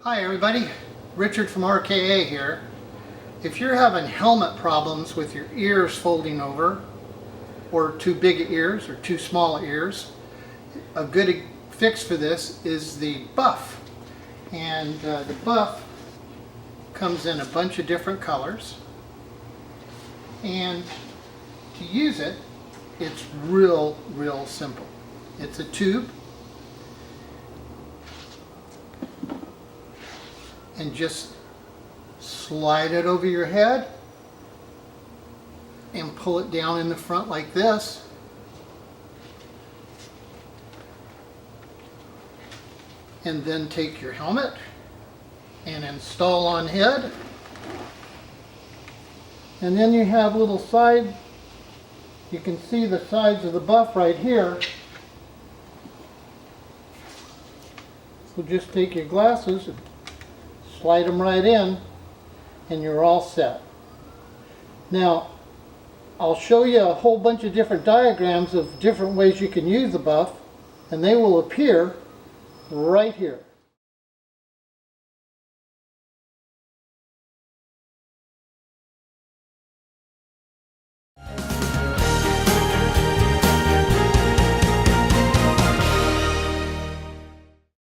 Hi everybody, Richard from RKA here. If you're having helmet problems with your ears folding over, or too big ears or too small ears, a good fix for this is the BUFF. And the BUFF comes in a bunch of different colors. And to use it, it's real simple. It's a tube. And just slide it over your head and pull it down in the front like this. And then take your helmet and install on head. And then you have little side, you can see the sides of the BUFF right here. So just take your glasses and slide them right in and you're all set. Now I'll show you a whole bunch of different diagrams of different ways you can use the BUFF, and they will appear right here.